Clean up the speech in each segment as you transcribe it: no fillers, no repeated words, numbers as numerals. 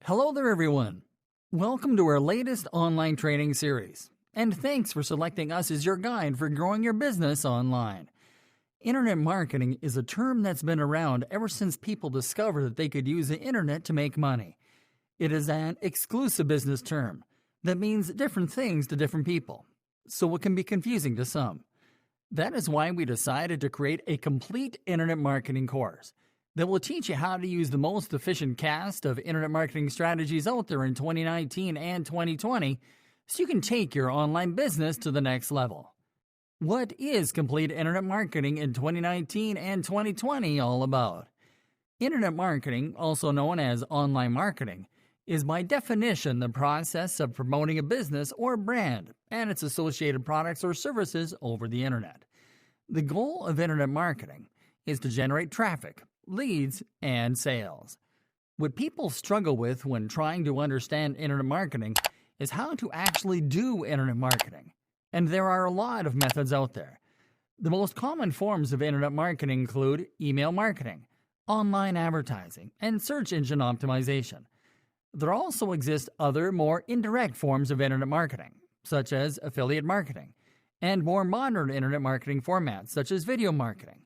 Hello there, everyone. Welcome to our latest online training series, and thanks for selecting us as your guide for growing your business online. Internet marketing is a term that's been around ever since people discovered that they could use the internet to make money. It is an exclusive business term that means different things to different people, so it can be confusing to some. That is why we decided to create a complete internet marketing course that will teach you how to use the most efficient cast of internet marketing strategies out there in 2019 and 2020 so you can take your online business to the next level. What is complete internet marketing in 2019 and 2020 all about? Internet marketing, also known as online marketing, is by definition the process of promoting a business or brand and its associated products or services over the internet. The goal of internet marketing is to generate traffic, leads, and sales. What people struggle with when trying to understand internet marketing is how to actually do internet marketing. And there are a lot of methods out there. The most common forms of internet marketing include email marketing, online advertising, and search engine optimization. There also exist other, more indirect forms of internet marketing, such as affiliate marketing, and more modern internet marketing formats, such as video marketing.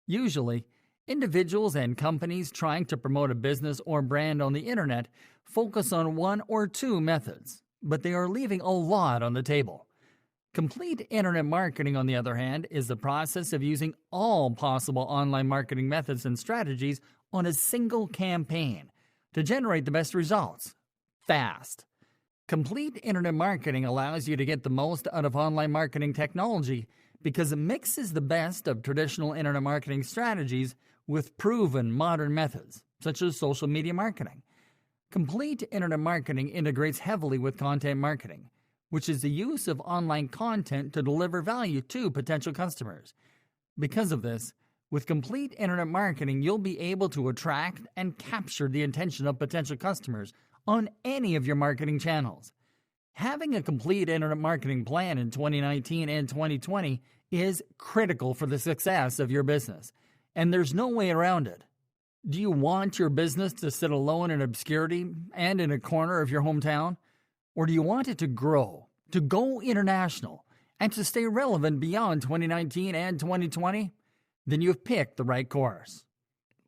Usually, individuals and companies trying to promote a business or brand on the internet focus on one or two methods, but they are leaving a lot on the table. Complete internet marketing, on the other hand, is the process of using all possible online marketing methods and strategies on a single campaign to generate the best results, fast. Complete internet marketing allows you to get the most out of online marketing technology because it mixes the best of traditional internet marketing strategies with proven modern methods, such as social media marketing. Complete internet marketing integrates heavily with content marketing, which is the use of online content to deliver value to potential customers. Because of this, with complete internet marketing, you'll be able to attract and capture the attention of potential customers on any of your marketing channels. Having a complete internet marketing plan in 2019 and 2020 is critical for the success of your business, and there's no way around it. Do you want your business to sit alone in obscurity and in a corner of your hometown? Or do you want it to grow, to go international, and to stay relevant beyond 2019 and 2020? Then you've picked the right course.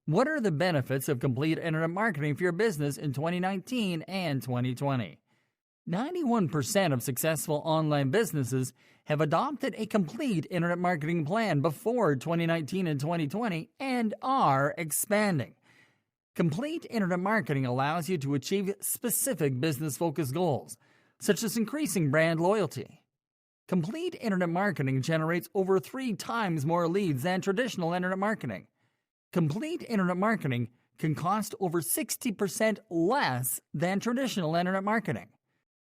What are the benefits of complete internet marketing for your business in 2019 and 2020? 91% of successful online businesses have adopted a complete internet marketing plan before 2019 and 2020 and are expanding. Complete internet marketing allows you to achieve specific business-focused goals, such as increasing brand loyalty. Complete internet marketing generates over 3 times more leads than traditional internet marketing. Complete internet marketing can cost over 60% less than traditional internet marketing.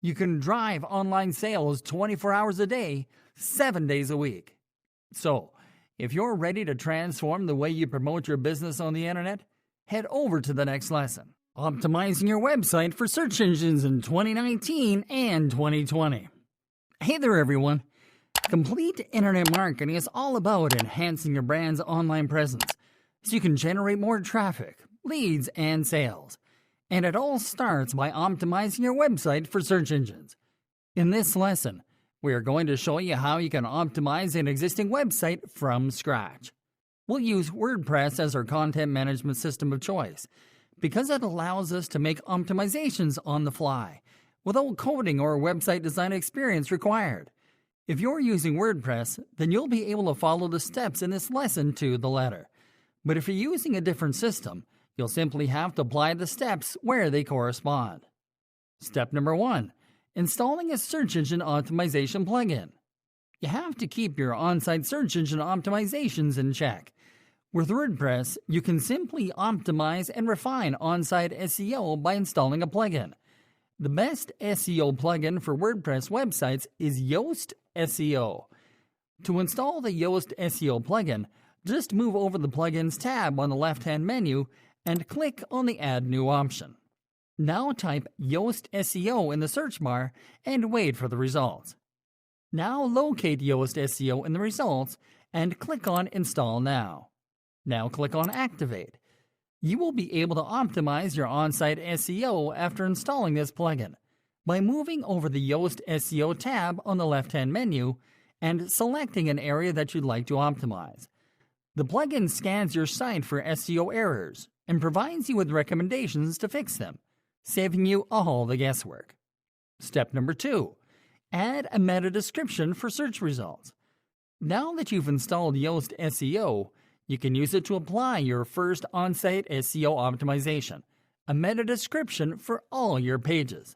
You can drive online sales 24 hours a day, 7 days a week. So, if you're ready to transform the way you promote your business on the internet, head over to the next lesson, Optimizing Your Website for Search Engines in 2019 and 2020. Hey there, everyone. Complete internet marketing is all about enhancing your brand's online presence so you can generate more traffic, leads, and sales. And it all starts by optimizing your website for search engines. In this lesson, we are going to show you how you can optimize an existing website from scratch. We'll use WordPress as our content management system of choice because it allows us to make optimizations on the fly without coding or website design experience required. If you're using WordPress, then you'll be able to follow the steps in this lesson to the letter. But if you're using a different system, you'll simply have to apply the steps where they correspond. Step number 1, installing a search engine optimization plugin. You have to keep your on-site search engine optimizations in check. With WordPress, you can simply optimize and refine on-site SEO by installing a plugin. The best SEO plugin for WordPress websites is Yoast SEO. To install the Yoast SEO plugin, just move over the Plugins tab on the left-hand menu and click on the Add New option. Now type Yoast SEO in the search bar and wait for the results. Now locate Yoast SEO in the results and click on Install Now. Now click on Activate. You will be able to optimize your on-site SEO after installing this plugin by moving over the Yoast SEO tab on the left-hand menu and selecting an area that you'd like to optimize. The plugin scans your site for SEO errors and provides you with recommendations to fix them, saving you all the guesswork. Step number 2. Add a meta description for search results. Now that you've installed Yoast SEO, you can use it to apply your first on-site SEO optimization, a meta description for all your pages.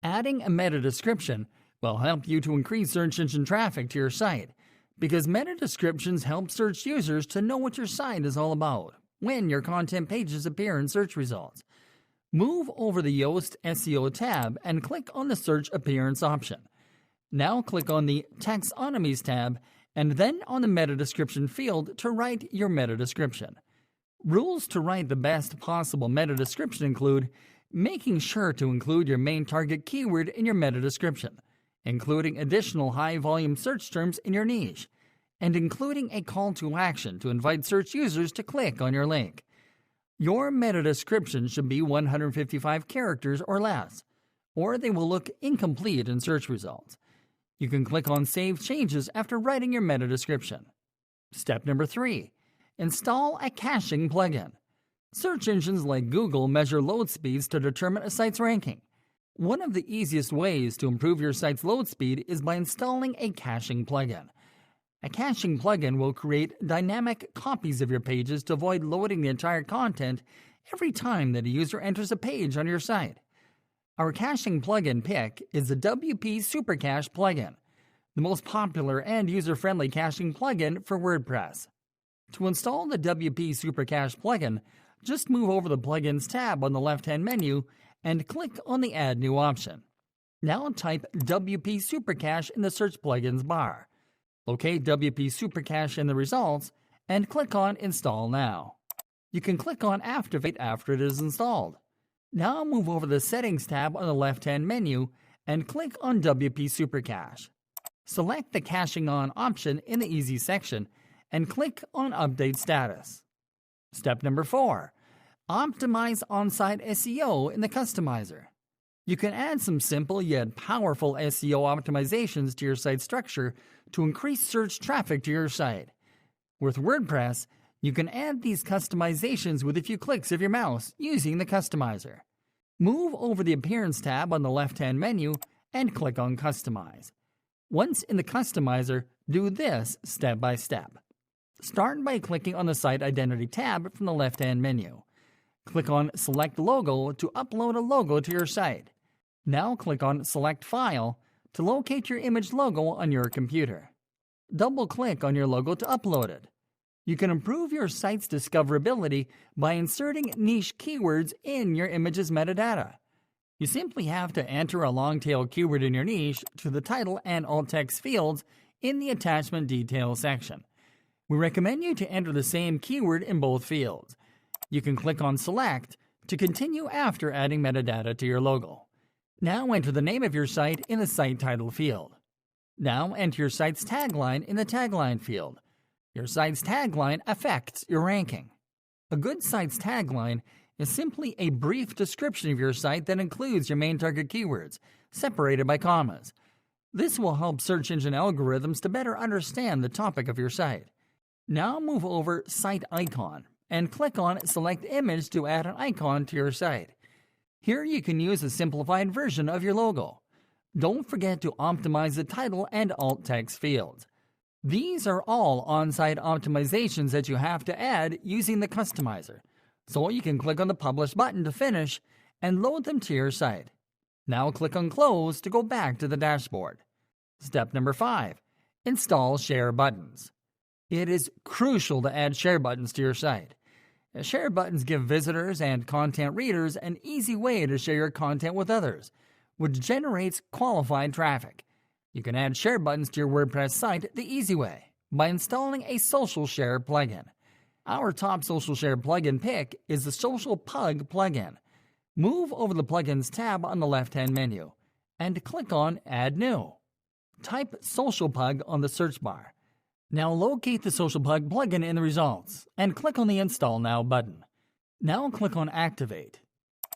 Adding a meta description will help you to increase search engine traffic to your site, because meta descriptions help search users to know what your site is all about when your content pages appear in search results. Move over the Yoast SEO tab and click on the Search Appearance option. Now click on the Taxonomies tab and then on the meta description field to write your meta description. Rules to write the best possible meta description include making sure to include your main target keyword in your meta description, including additional high-volume search terms in your niche, and including a call to action to invite search users to click on your link. Your meta description should be 155 characters or less, or they will look incomplete in search results. You can click on Save Changes after writing your meta description. Step number 3. Install a caching plugin. Search engines like Google measure load speeds to determine a site's ranking. One of the easiest ways to improve your site's load speed is by installing a caching plugin. A caching plugin will create dynamic copies of your pages to avoid loading the entire content every time that a user enters a page on your site. Our caching plugin pick is the WP Supercache plugin, the most popular and user-friendly caching plugin for WordPress. To install the WP Supercache plugin, just move over the Plugins tab on the left-hand menu and click on the Add New option. Now type WP Supercache in the Search Plugins bar. Locate WP Supercache in the results and click on Install Now. You can click on Activate after it is installed. Now move over the Settings tab on the left-hand menu and click on WP Supercache. Select the Caching On option in the Easy section and click on Update Status. Step number 4. Optimize on-site SEO in the Customizer. You can add some simple yet powerful SEO optimizations to your site structure to increase search traffic to your site. With WordPress, you can add these customizations with a few clicks of your mouse using the Customizer. Move over the Appearance tab on the left-hand menu and click on Customize. Once in the Customizer, do this step by step. Start by clicking on the Site Identity tab from the left-hand menu. Click on Select Logo to upload a logo to your site. Now click on Select File to locate your image logo on your computer. Double-click on your logo to upload it. You can improve your site's discoverability by inserting niche keywords in your image's metadata. You simply have to enter a long-tail keyword in your niche to the title and alt text fields in the Attachment Details section. We recommend you to enter the same keyword in both fields. You can click on Select to continue after adding metadata to your logo. Now enter the name of your site in the Site Title field. Now enter your site's tagline in the Tagline field. Your site's tagline affects your ranking. A good site's tagline is simply a brief description of your site that includes your main target keywords, separated by commas. This will help search engine algorithms to better understand the topic of your site. Now move over Site Icon and click on Select Image to add an icon to your site. Here you can use a simplified version of your logo. Don't forget to optimize the title and alt text fields. These are all on-site optimizations that you have to add using the Customizer, so you can click on the Publish button to finish and load them to your site. Now click on Close to go back to the dashboard. Step number 5. Install Share Buttons. It is crucial to add share buttons to your site. Share buttons give visitors and content readers an easy way to share your content with others, which generates qualified traffic. You can add share buttons to your WordPress site the easy way by installing a social share plugin. Our top social share plugin pick is the Social Pug plugin. Move over the Plugins tab on the left-hand menu and click on Add New. Type SocialPug on the search bar. Now locate the SocialPug plugin in the results and click on the Install Now button. Now click on Activate.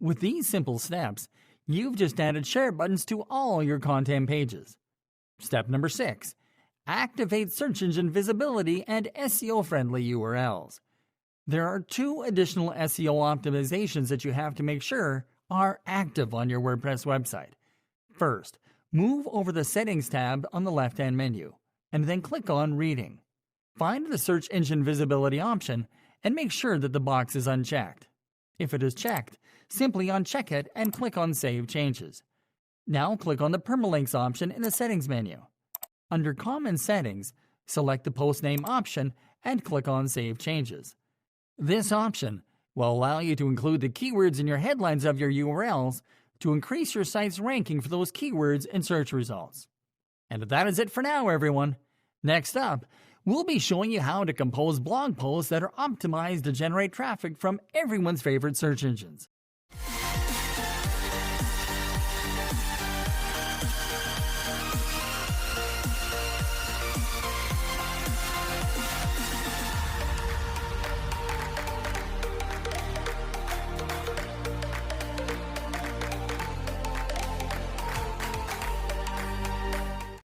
With these simple steps, you've just added share buttons to all your content pages. Step number 6. Activate search engine visibility and SEO-friendly URLs. There are 2 additional SEO optimizations that you have to make sure are active on your WordPress website. First, move over the Settings tab on the left-hand menu, and then click on Reading. Find the Search Engine Visibility option and make sure that the box is unchecked. If it is checked, simply uncheck it and click on Save Changes. Now click on the Permalinks option in the Settings menu. Under Common Settings, select the Post Name option and click on Save Changes. This option will allow you to include the keywords in your headlines of your URLs to increase your site's ranking for those keywords in search results. And that is it for now, everyone. Next up, we'll be showing you how to compose blog posts that are optimized to generate traffic from everyone's favorite search engines.